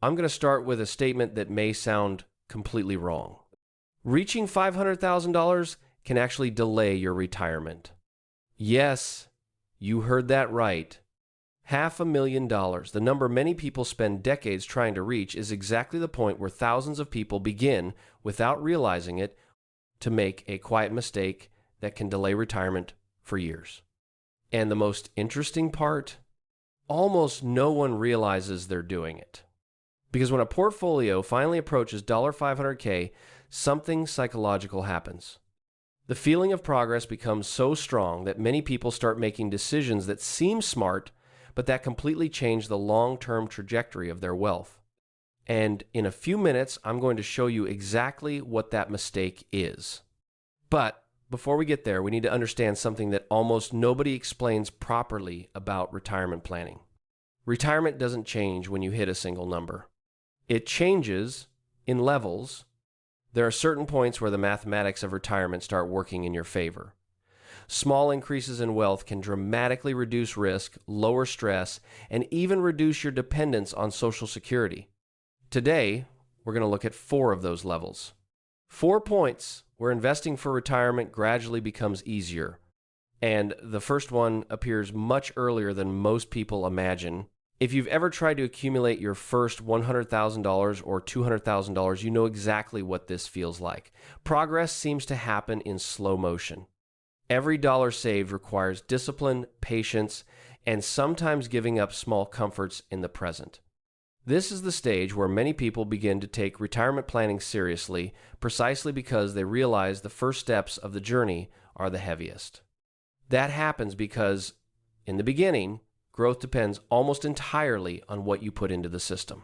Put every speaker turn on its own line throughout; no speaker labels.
I'm going to start with a statement that may sound completely wrong. Reaching $500,000 can actually delay your retirement. Yes, you heard that right. $500,000, the number many people spend decades trying to reach, is exactly the point where thousands of people begin, without realizing it, to make a quiet mistake that can delay retirement for years. And the most interesting part, almost no one realizes they're doing it. Because when a portfolio finally approaches $500K, something psychological happens. The feeling of progress becomes so strong that many people start making decisions that seem smart, but that completely change the long-term trajectory of their wealth. And in a few minutes, I'm going to show you exactly what that mistake is. But before we get there, we need to understand something that almost nobody explains properly about retirement planning. Retirement doesn't change when you hit a single number. It changes in levels. There are certain points where the mathematics of retirement start working in your favor. Small increases in wealth can dramatically reduce risk, lower stress, and even reduce your dependence on Social Security. Today, we're going to look at 4 of those levels. 4 points where investing for retirement gradually becomes easier. And the first one appears much earlier than most people imagine. If you've ever tried to accumulate your first $100,000 or $200,000, you know exactly what this feels like. Progress seems to happen in slow motion. Every dollar saved requires discipline, patience, and sometimes giving up small comforts in the present. This is the stage where many people begin to take retirement planning seriously, precisely because they realize the first steps of the journey are the heaviest. That happens because, in the beginning, growth depends almost entirely on what you put into the system.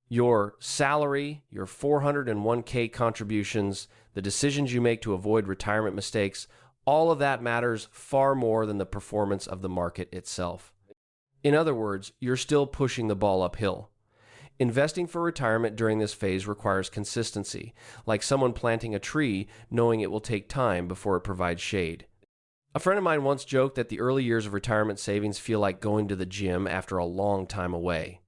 Your salary, your 401k contributions, the decisions you make to avoid retirement mistakes, all of that matters far more than the performance of the market itself. In other words, you're still pushing the ball uphill. Investing for retirement during this phase requires consistency, like someone planting a tree knowing it will take time before it provides shade. A friend of mine once joked that the early years of retirement savings feel like going to the gym after a long time away.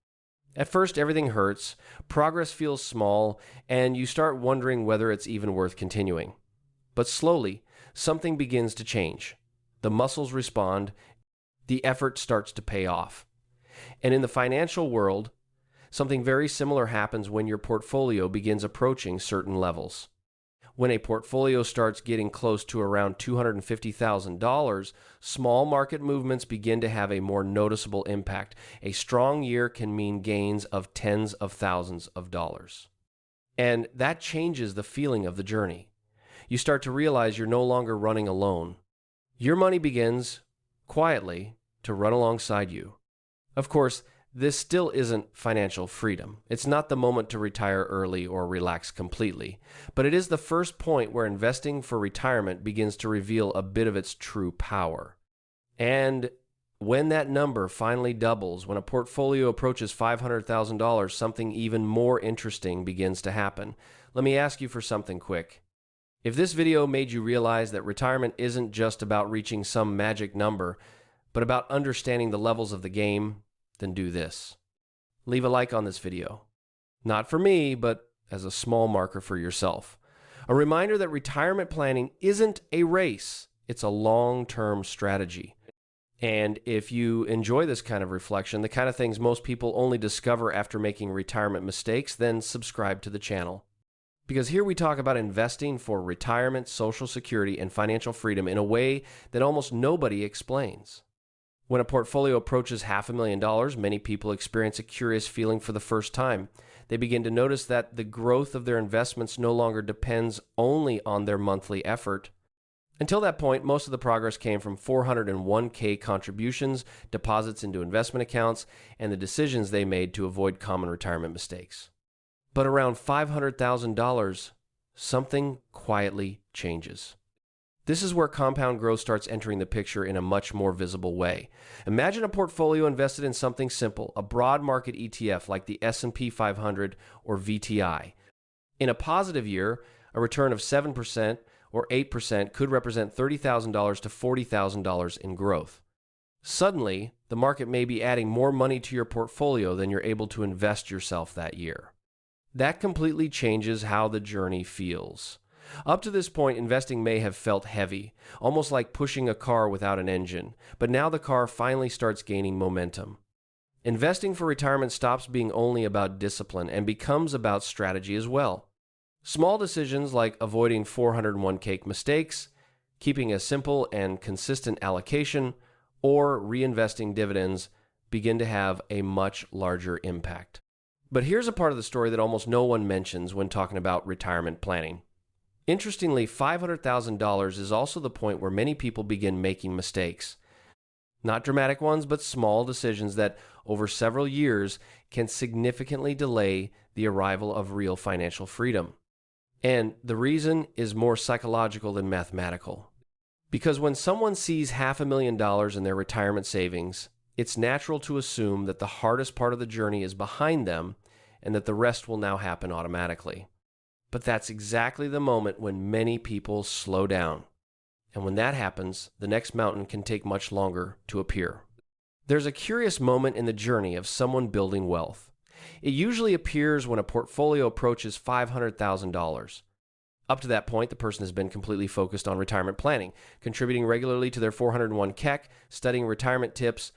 At first, everything hurts, progress feels small, and you start wondering whether it's even worth continuing. But slowly, something begins to change. The muscles respond, the effort starts to pay off. And in the financial world, something very similar happens when your portfolio begins approaching certain levels. When a portfolio starts getting close to around $250,000, small market movements begin to have a more noticeable impact. A strong year can mean gains of tens of thousands of dollars. And that changes the feeling of the journey. You start to realize you're no longer running alone. Your money begins, quietly, to run alongside you. Of course, this still isn't financial freedom. It's not the moment to retire early or relax completely, but it is the first point where investing for retirement begins to reveal a bit of its true power. And when that number finally doubles, when a portfolio approaches $500,000, something even more interesting begins to happen. Let me ask you for something quick. If this video made you realize that retirement isn't just about reaching some magic number, but about understanding the levels of the game, then do this. Leave a like on this video. Not for me, but as a small marker for yourself. A reminder that retirement planning isn't a race. It's a long-term strategy. And if you enjoy this kind of reflection, the kind of things most people only discover after making retirement mistakes, then subscribe to the channel. Because here we talk about investing for retirement, Social Security, and financial freedom in a way that almost nobody explains. When a portfolio approaches $500,000, many people experience a curious feeling for the first time. They begin to notice that the growth of their investments no longer depends only on their monthly effort. Until that point, most of the progress came from 401k contributions, deposits into investment accounts, and the decisions they made to avoid common retirement mistakes. But around $500,000, something quietly changes. This is where compound growth starts entering the picture in a much more visible way. Imagine a portfolio invested in something simple, a broad market ETF like the S&P 500 or VTI. In a positive year, a return of 7% or 8% could represent $30,000 to $40,000 in growth. Suddenly, the market may be adding more money to your portfolio than you're able to invest yourself that year. That completely changes how the journey feels. Up to this point, investing may have felt heavy, almost like pushing a car without an engine, but now the car finally starts gaining momentum. Investing for retirement stops being only about discipline and becomes about strategy as well. Small decisions like avoiding 401k mistakes, keeping a simple and consistent allocation, or reinvesting dividends begin to have a much larger impact. But here's a part of the story that almost no one mentions when talking about retirement planning. Interestingly, $500,000 is also the point where many people begin making mistakes. Not dramatic ones, but small decisions that, over several years, can significantly delay the arrival of real financial freedom. And the reason is more psychological than mathematical. Because when someone sees $500,000 in their retirement savings, it's natural to assume that the hardest part of the journey is behind them and that the rest will now happen automatically. But that's exactly the moment when many people slow down. And when that happens, the next mountain can take much longer to appear. There's a curious moment in the journey of someone building wealth. It usually appears when a portfolio approaches $500,000. Up to that point, the person has been completely focused on retirement planning, contributing regularly to their 401k, studying retirement tips,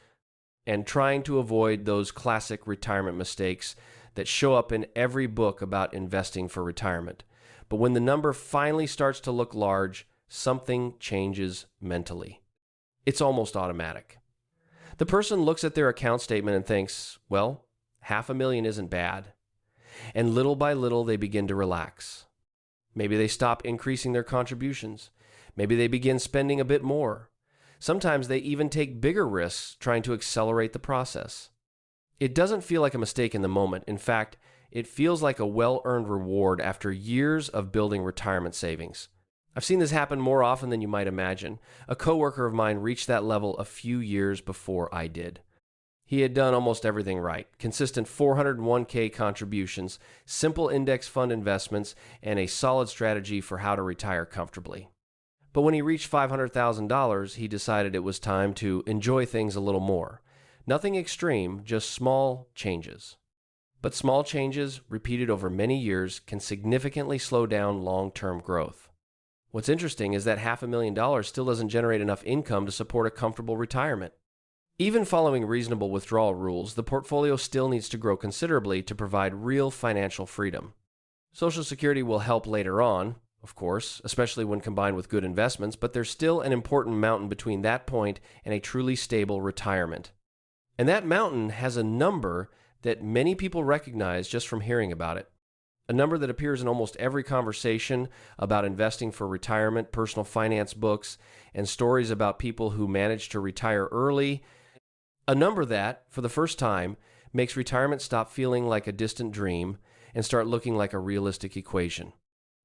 and trying to avoid those classic retirement mistakes that show up in every book about investing for retirement. But when the number finally starts to look large, something changes mentally. It's almost automatic. The person looks at their account statement and thinks, well, $500,000 isn't bad. And little by little, they begin to relax. Maybe they stop increasing their contributions. Maybe they begin spending a bit more. Sometimes they even take bigger risks trying to accelerate the process. It doesn't feel like a mistake in the moment. In fact, it feels like a well-earned reward after years of building retirement savings. I've seen this happen more often than you might imagine. A coworker of mine reached that level a few years before I did. He had done almost everything right. Consistent 401k contributions, simple index fund investments, and a solid strategy for how to retire comfortably. But when he reached $500,000, he decided it was time to enjoy things a little more. Nothing extreme, just small changes. But small changes, repeated over many years, can significantly slow down long-term growth. What's interesting is that $500,000 still doesn't generate enough income to support a comfortable retirement. Even following reasonable withdrawal rules, the portfolio still needs to grow considerably to provide real financial freedom. Social Security will help later on, of course, especially when combined with good investments, but there's still an important mountain between that point and a truly stable retirement. And that mountain has a number that many people recognize just from hearing about it. A number that appears in almost every conversation about investing for retirement, personal finance books, and stories about people who managed to retire early. A number that, for the first time, makes retirement stop feeling like a distant dream and start looking like a realistic equation.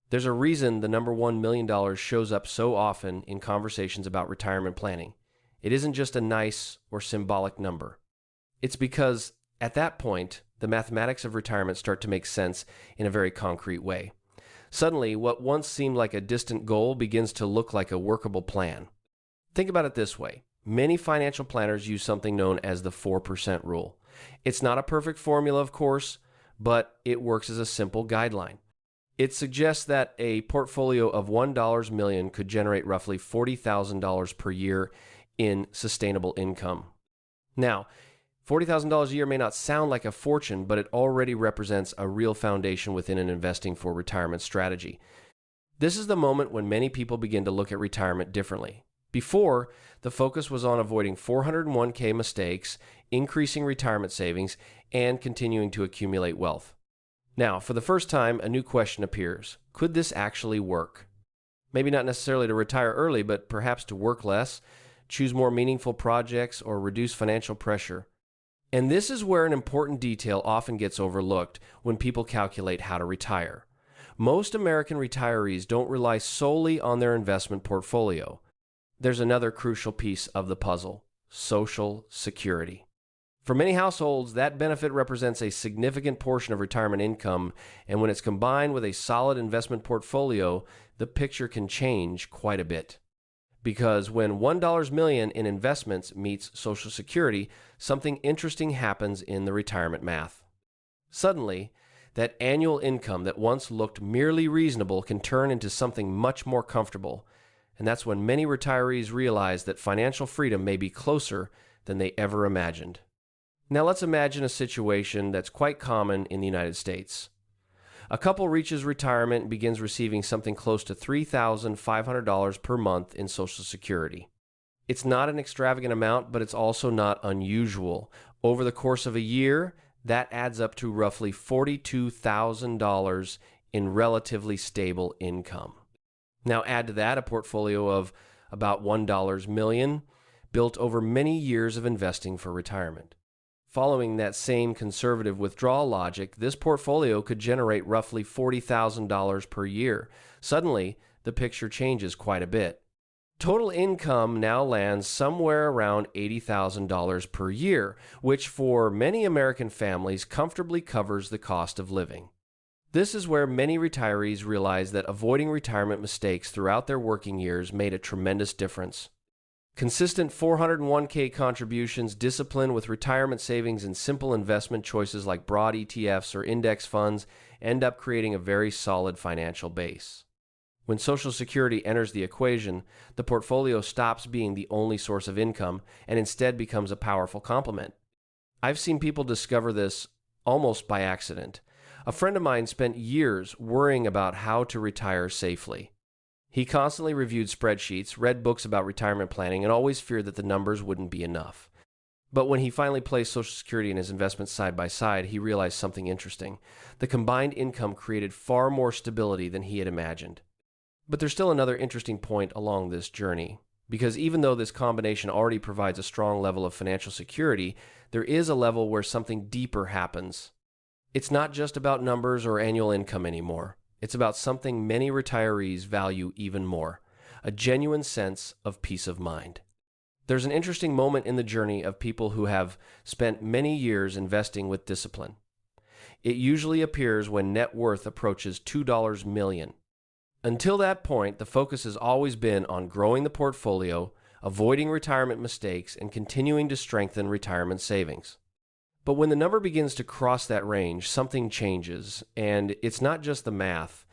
There's a reason the number $1 million shows up so often in conversations about retirement planning. It isn't just a nice or symbolic number. It's because, at that point, the mathematics of retirement start to make sense in a very concrete way. Suddenly, what once seemed like a distant goal begins to look like a workable plan. Think about it this way. Many financial planners use something known as the 4% rule. It's not a perfect formula, of course, but it works as a simple guideline. It suggests that a portfolio of $1 million could generate roughly $40,000 per year in sustainable income. Now, $40,000 a year may not sound like a fortune, but it already represents a real foundation within an investing for retirement strategy. This is the moment when many people begin to look at retirement differently. Before, the focus was on avoiding 401k mistakes, increasing retirement savings, and continuing to accumulate wealth. Now, for the first time, a new question appears. Could this actually work? Maybe not necessarily to retire early, but perhaps to work less, choose more meaningful projects, or reduce financial pressure. And this is where an important detail often gets overlooked when people calculate how to retire. Most American retirees don't rely solely on their investment portfolio. There's another crucial piece of the puzzle: Social Security. For many households, that benefit represents a significant portion of retirement income, and when it's combined with a solid investment portfolio, the picture can change quite a bit. Because when $1 million in investments meets Social Security, something interesting happens in the retirement math. Suddenly, that annual income that once looked merely reasonable can turn into something much more comfortable. And that's when many retirees realize that financial freedom may be closer than they ever imagined. Now let's imagine a situation that's quite common in the United States. A couple reaches retirement and begins receiving something close to $3,500 per month in Social Security. It's not an extravagant amount, but it's also not unusual. Over the course of a year, that adds up to roughly $42,000 in relatively stable income. Now add to that a portfolio of about $1 million built over many years of investing for retirement. Following that same conservative withdrawal logic, this portfolio could generate roughly $40,000 per year. Suddenly, the picture changes quite a bit. Total income now lands somewhere around $80,000 per year, which for many American families comfortably covers the cost of living. This is where many retirees realize that avoiding retirement mistakes throughout their working years made a tremendous difference. Consistent 401k contributions, discipline with retirement savings, and simple investment choices like broad ETFs or index funds end up creating a very solid financial base. When Social Security enters the equation, the portfolio stops being the only source of income and instead becomes a powerful complement. I've seen people discover this almost by accident. A friend of mine spent years worrying about how to retire safely. He constantly reviewed spreadsheets, read books about retirement planning, and always feared that the numbers wouldn't be enough. But when he finally placed Social Security and his investments side by side, he realized something interesting. The combined income created far more stability than he had imagined. But there's still another interesting point along this journey, because even though this combination already provides a strong level of financial security, there is a level where something deeper happens. It's not just about numbers or annual income anymore. It's about something many retirees value even more, a genuine sense of peace of mind. There's an interesting moment in the journey of people who have spent many years investing with discipline. It usually appears when net worth approaches $2 million. Until that point, the focus has always been on growing the portfolio, avoiding retirement mistakes, and continuing to strengthen retirement savings. But when the number begins to cross that range, something changes, and it's not just the math.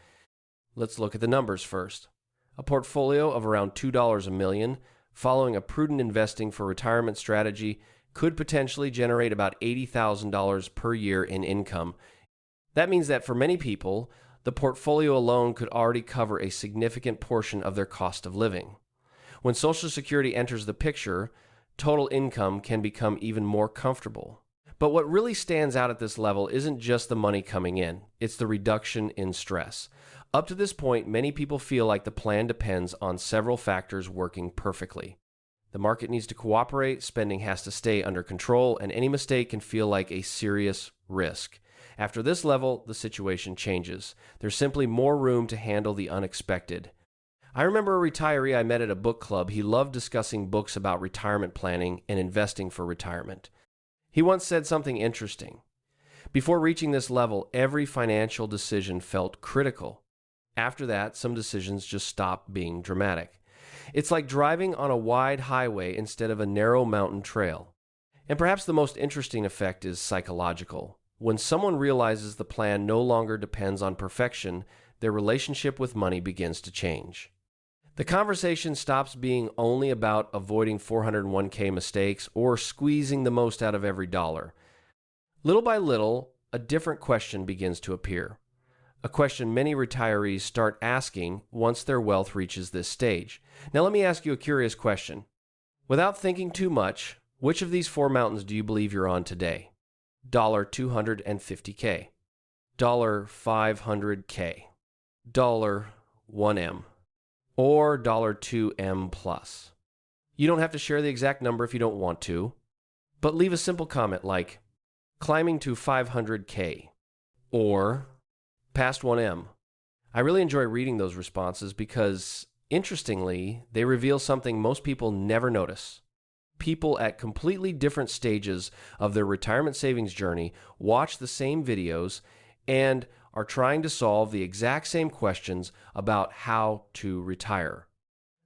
Let's look at the numbers first. A portfolio of around $2 a million, following a prudent investing for retirement strategy, could potentially generate about $80,000 per year in income. That means that for many people, the portfolio alone could already cover a significant portion of their cost of living. When Social Security enters the picture, total income can become even more comfortable. But what really stands out at this level isn't just the money coming in, it's the reduction in stress. Up to this point, many people feel like the plan depends on several factors working perfectly. The market needs to cooperate, spending has to stay under control, and any mistake can feel like a serious risk. After this level, the situation changes. There's simply more room to handle the unexpected. I remember a retiree I met at a book club. He loved discussing books about retirement planning and investing for retirement. He once said something interesting. Before reaching this level, every financial decision felt critical. After that, some decisions just stopped being dramatic. It's like driving on a wide highway instead of a narrow mountain trail. And perhaps the most interesting effect is psychological. When someone realizes the plan no longer depends on perfection, their relationship with money begins to change. The conversation stops being only about avoiding 401k mistakes or squeezing the most out of every dollar. Little by little, a different question begins to appear. A question many retirees start asking once their wealth reaches this stage. Now let me ask you a curious question. Without thinking too much, which of these four mountains do you believe you're on today? $250K, $500K, $1M, or $2M plus. You don't have to share the exact number if you don't want to, but leave a simple comment like climbing to 500K or past 1M. I really enjoy reading those responses because, interestingly, they reveal something most people never notice. People at completely different stages of their retirement savings journey watch the same videos and are trying to solve the exact same questions about how to retire.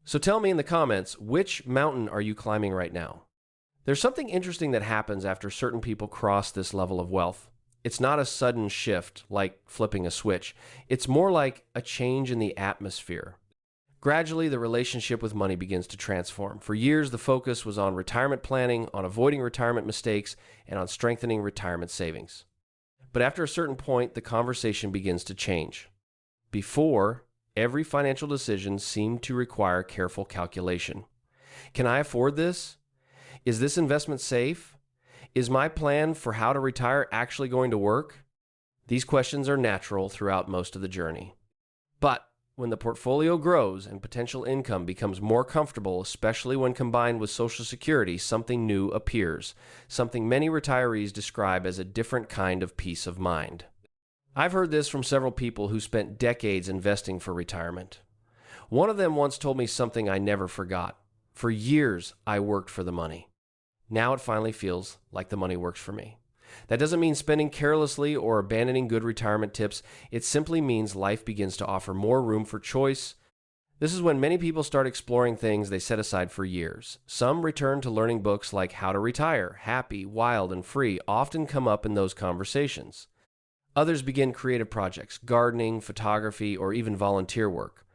So tell me in the comments, which mountain are you climbing right now? There's something interesting that happens after certain people cross this level of wealth. It's not a sudden shift like flipping a switch. It's more like a change in the atmosphere. Gradually, the relationship with money begins to transform. For years, the focus was on retirement planning, on avoiding retirement mistakes, and on strengthening retirement savings. But after a certain point, the conversation begins to change. Before, every financial decision seemed to require careful calculation. Can I afford this? Is this investment safe? Is my plan for how to retire actually going to work? These questions are natural throughout most of the journey. But when the portfolio grows and potential income becomes more comfortable, especially when combined with Social Security, something new appears, something many retirees describe as a different kind of peace of mind. I've heard this from several people who spent decades investing for retirement. One of them once told me something I never forgot. For years, I worked for the money. Now it finally feels like the money works for me. That doesn't mean spending carelessly or abandoning good retirement tips. It simply means life begins to offer more room for choice. This is when many people start exploring things they set aside for years. Some return to learning books like How to Retire, Happy, Wild, and Free often come up in those conversations. Others begin creative projects, gardening, photography, or even volunteer work.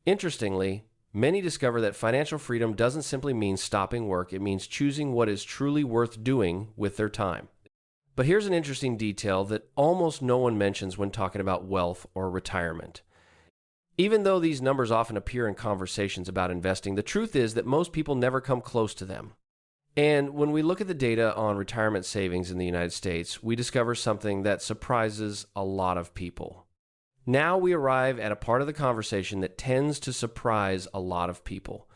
Interestingly, many discover that financial freedom doesn't simply mean stopping work. It means choosing what is truly worth doing with their time. But here's an interesting detail that almost no one mentions when talking about wealth or retirement. Even though these numbers often appear in conversations about investing, the truth is that most people never come close to them. And when we look at the data on retirement savings in the United States, we discover something that surprises a lot of people. Now we arrive at a part of the conversation that tends to surprise a lot of people.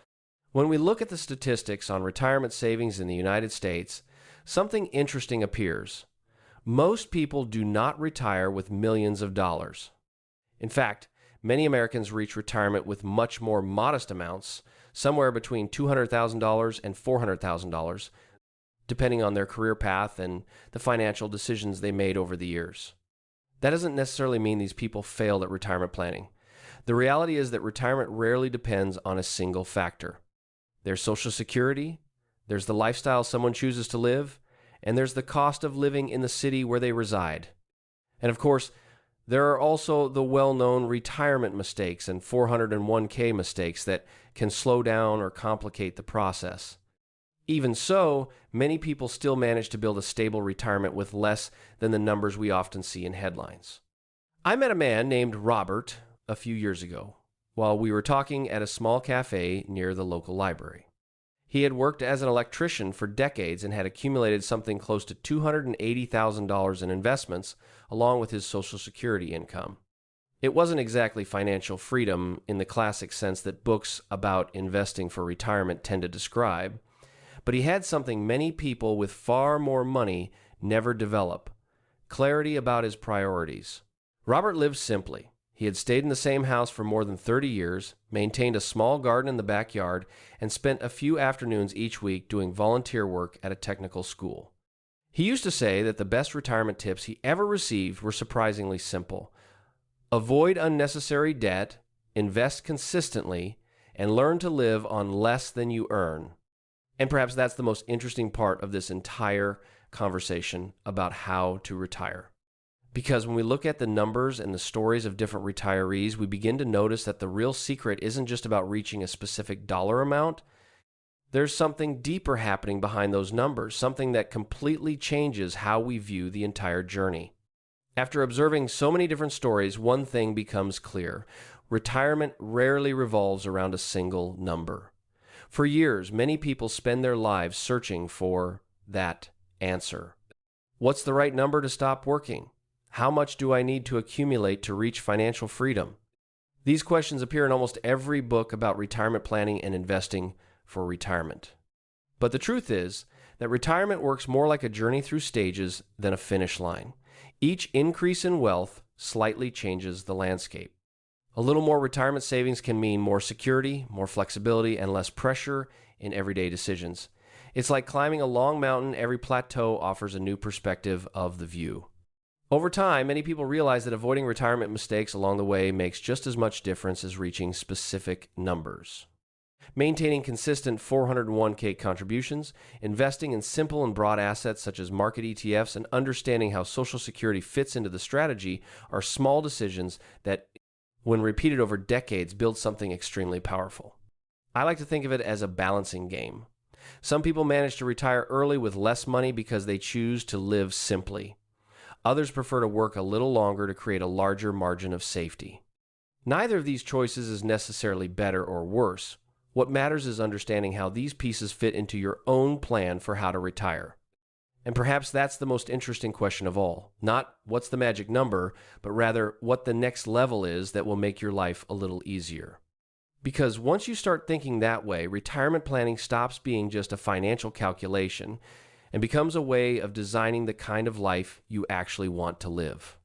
When we look at the statistics on retirement savings in the United States, something interesting appears. Most people do not retire with millions of dollars. In fact, many Americans reach retirement with much more modest amounts, somewhere between $200,000 and $400,000, depending on their career path and the financial decisions they made over the years. That doesn't necessarily mean these people failed at retirement planning. The reality is that retirement rarely depends on a single factor. There's Social Security, there's the lifestyle someone chooses to live, and there's the cost of living in the city where they reside. And of course, there are also the well-known retirement mistakes and 401k mistakes that can slow down or complicate the process. Even so, many people still manage to build a stable retirement with less than the numbers we often see in headlines. I met a man named Robert a few years ago while we were talking at a small cafe near the local library. He had worked as an electrician for decades and had accumulated something close to $280,000 in investments, along with his Social Security income. It wasn't exactly financial freedom in the classic sense that books about investing for retirement tend to describe, but he had something many people with far more money never develop: clarity about his priorities. Robert lived simply. He had stayed in the same house for more than 30 years, maintained a small garden in the backyard, and spent a few afternoons each week doing volunteer work at a technical school. He used to say that the best retirement tips he ever received were surprisingly simple. Avoid unnecessary debt, invest consistently, and learn to live on less than you earn. And perhaps that's the most interesting part of this entire conversation about how to retire. Because when we look at the numbers and the stories of different retirees, we begin to notice that the real secret isn't just about reaching a specific dollar amount. There's something deeper happening behind those numbers, something that completely changes how we view the entire journey. After observing so many different stories, one thing becomes clear: retirement rarely revolves around a single number. For years, many people spend their lives searching for that answer. What's the right number to stop working? How much do I need to accumulate to reach financial freedom? These questions appear in almost every book about retirement planning and investing for retirement. But the truth is that retirement works more like a journey through stages than a finish line. Each increase in wealth slightly changes the landscape. A little more retirement savings can mean more security, more flexibility, and less pressure in everyday decisions. It's like climbing a long mountain. Every plateau offers a new perspective of the view. Over time, many people realize that avoiding retirement mistakes along the way makes just as much difference as reaching specific numbers. Maintaining consistent 401k contributions, investing in simple and broad assets such as market ETFs, and understanding how Social Security fits into the strategy are small decisions that, when repeated over decades, build something extremely powerful. I like to think of it as a balancing game. Some people manage to retire early with less money because they choose to live simply. Others prefer to work a little longer to create a larger margin of safety. Neither of these choices is necessarily better or worse. What matters is understanding how these pieces fit into your own plan for how to retire. And perhaps that's the most interesting question of all. Not what's the magic number, but rather what the next level is that will make your life a little easier. Because once you start thinking that way, retirement planning stops being just a financial calculation and becomes a way of designing the kind of life you actually want to live.